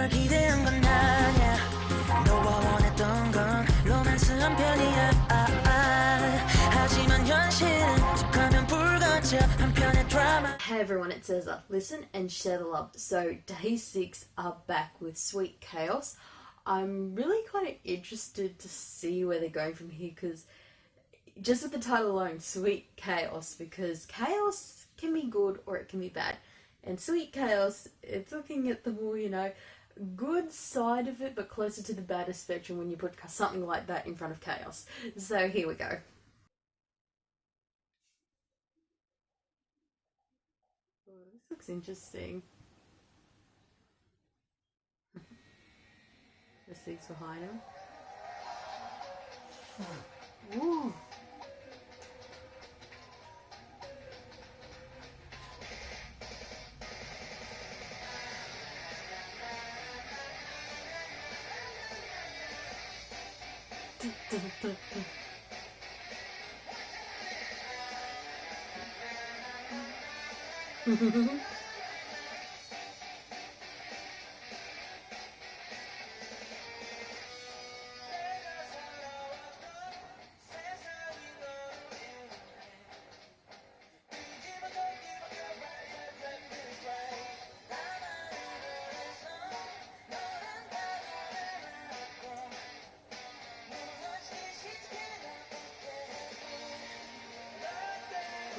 널 기대한 건 아냐 너와 원했던 건 로맨스한 편이야 하지만 현실은 툭하면 불같아 한편의 드라마. Hey everyone, it's Ezra. Listen and share the love. So day 6 are back with Sweet Chaos. I'm really kind of interested to see where they're going from here, because just with the title alone, Sweet Chaos, because chaos can be good or it can be bad. And Sweet Chaos, it's looking at the more, good side of it, but closer to the badder spectrum when you put something like that in front of chaos. So here we go. Oh, this looks interesting. The seats behind him. Ooh.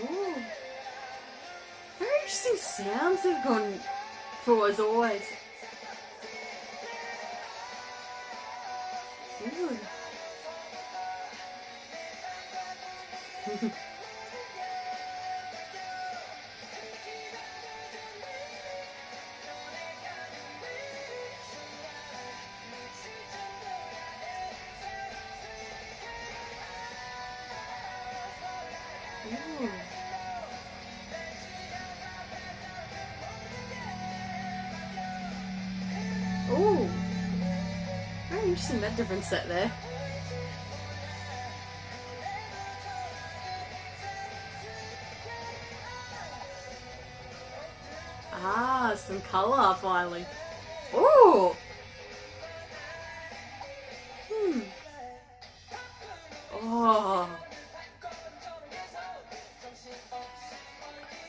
Ooh. Very interesting sounds they've gone for as always. Ooh. Ooh. Ooh. Very interesting, that different set there. Ah, some colour finally. Ooh. Oh.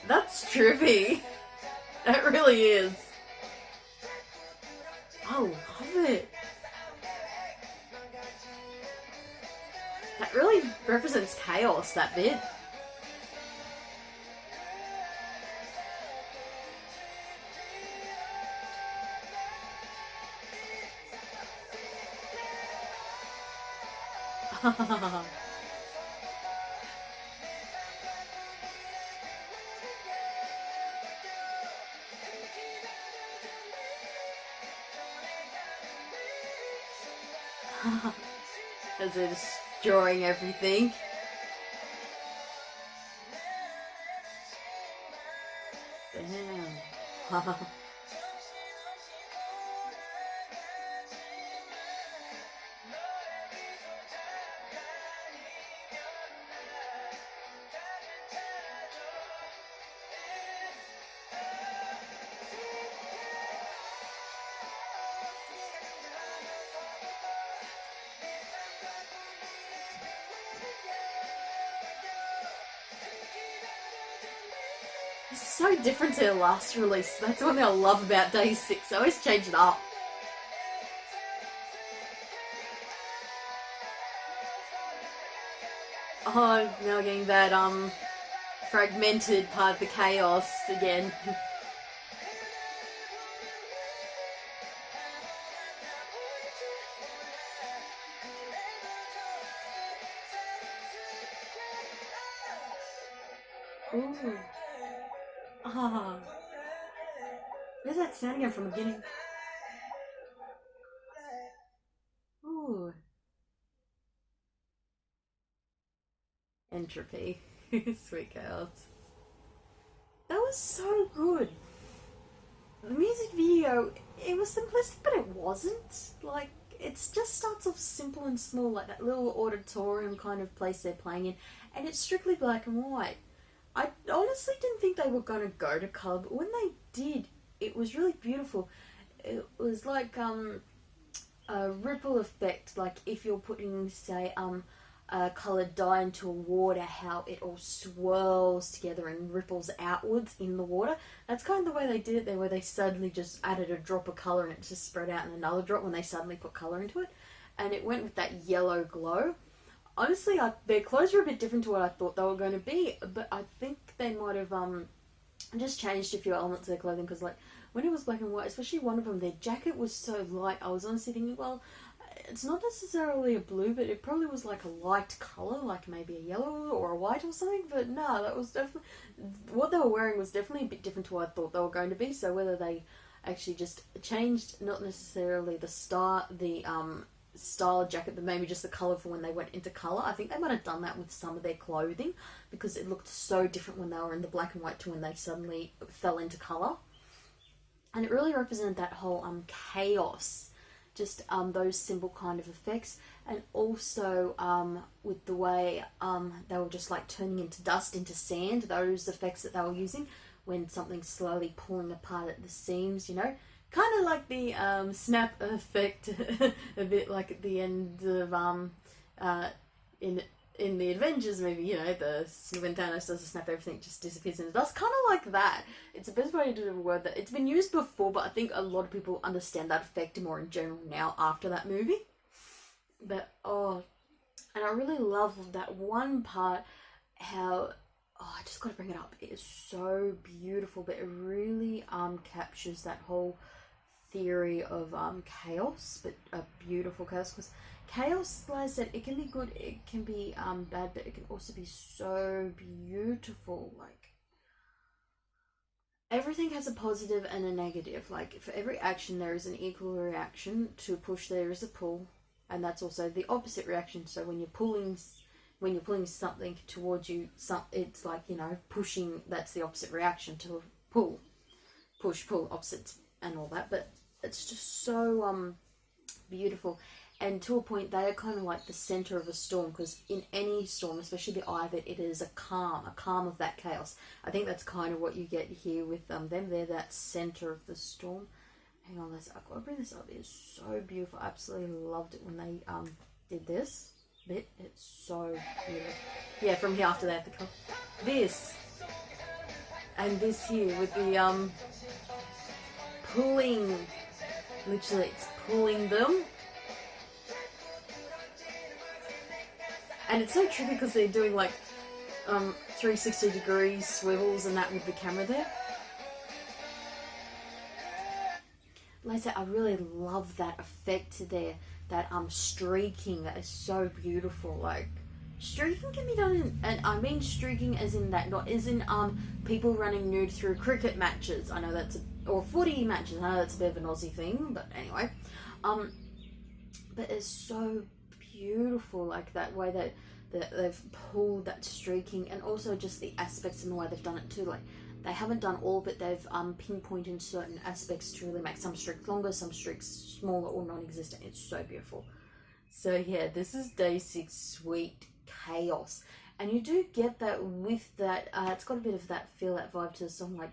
That's trippy. That really is. I love it. That really represents chaos, that bit. As they're destroying everything. Damn. It's so different to their last release. That's one thing I love about Day 6. I always change it up. Oh, now we're getting that fragmented part of the chaos again. Ooh. Ah. Where's that sound again from the beginning? Ooh. Entropy. Sweet chaos. That was so good. The music video, it was simplistic, but it wasn't. Like, it just starts off simple and small, like that little auditorium kind of place they're playing in, and it's strictly black and white. I honestly didn't think they were going to go to colour, but when they did, it was really beautiful. it was like a ripple effect, like if you're putting, say, a coloured dye into a water, how it all swirls together and ripples outwards in the water. That's kind of the way they did it there, where they suddenly just added a drop of colour and it just spread out in another drop when they suddenly put colour into it. And it went with that yellow glow. Honestly, their clothes were a bit different to what I thought they were going to be, but I think they might have just changed a few elements of their clothing, because like when it was black and white, especially one of them, their jacket was so light. I was honestly thinking, well, it's not necessarily a blue, but it probably was like a light colour, like maybe a yellow or a white or something. But no, that was definitely, what they were wearing was definitely a bit different to what I thought they were going to be. So whether they actually just changed, not necessarily the style of jacket, but maybe just the colour for when they went into colour. I think they might have done that with some of their clothing, because it looked so different when they were in the black and white to when they suddenly fell into colour. And it really represented that whole chaos, just those simple kind of effects, and also with the way they were just like turning into dust, into sand, those effects that they were using when something's slowly pulling apart at the seams, you know. Kind of like the snap effect, a bit like at the end of in the Avengers movie, you know, when Thanos does the snap, everything just disappears into dust. Kind of like that. It's the best way to do a word that it's been used before, but I think a lot of people understand that effect more in general now after that movie. But and I really love that one part, how I just got to bring it up. It is so beautiful, but it really captures that whole theory of chaos, but a beautiful chaos, because chaos, like I said, it can be good, it can be bad, but it can also be so beautiful. Like, everything has a positive and a negative. Like, for every action there is an equal reaction. To push, there is a pull, and that's also the opposite reaction. So when you're pulling something towards you, it's like, you know, pushing, that's the opposite reaction to pull. Push, pull, opposites and all that. But it's just so beautiful. And to a point, they are kind of like the center of a storm, because in any storm, especially the eye of it, it is a calm of that chaos. I think that's kind of what you get here with them. They're that center of the storm. Hang on, I've got to bring this up. It is so beautiful. I absolutely loved it when they did this bit. It's so beautiful. Yeah, from here after that, this and this here with the pulling. Literally, it's pulling them. And it's so tricky because they're doing like 360 degree swivels and that with the camera there. Like I said, I really love that effect there. That streaking, that is so beautiful. Like, streaking can be done and I mean streaking as in that, not as in people running nude through cricket matches. I know that's or footy matches. I know that's a bit of an Aussie thing, but anyway. But it's so beautiful, like that way that they've pulled that streaking, and also just the aspects and the way they've done it too. Like, they haven't done all of it, they've pinpointed certain aspects to really make some streaks longer, some streaks smaller or non-existent. It's so beautiful. So yeah, this is Day 6 Sweet Chaos, and you do get that with that, it's got a bit of that feel, that vibe to the song. Like,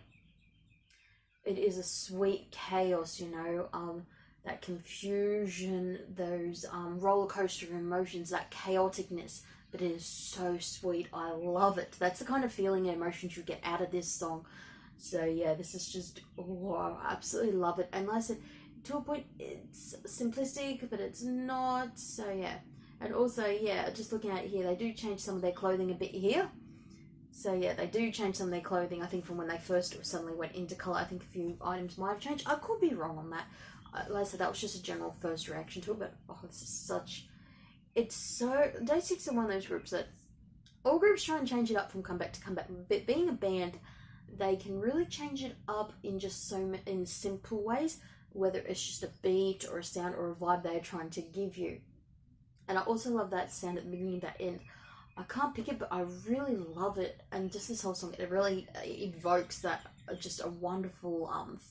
it is a sweet chaos, you know, that confusion, those roller coaster of emotions, that chaoticness, but it is so sweet. I love it. That's the kind of feeling and emotions you get out of this song. So yeah, this is just, wow, I absolutely love it. And like I said, to a point, it's simplistic, but it's not. So yeah, and also, yeah, just looking at it here, they do change some of their clothing a bit here. So yeah, they do change some of their clothing, I think, from when they first suddenly went into colour. I think a few items might have changed. I could be wrong on that. Like I said, that was just a general first reaction to it, but oh, this is such... It's so... Day 6 are one of those groups that... All groups try and change it up from comeback to comeback, but being a band, they can really change it up in just in simple ways, whether it's just a beat or a sound or a vibe they're trying to give you. And I also love that sound at the beginning, that end. I can't pick it, but I really love it. And just this whole song, it really evokes that just a wonderful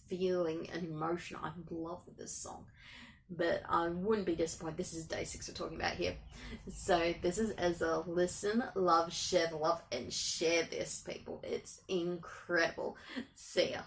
feeling and emotion I love with this song. But I wouldn't be disappointed. This is Day 6 we're talking about here. So this is Ezra. Listen, love, share the love, and share this, people. It's incredible. See ya.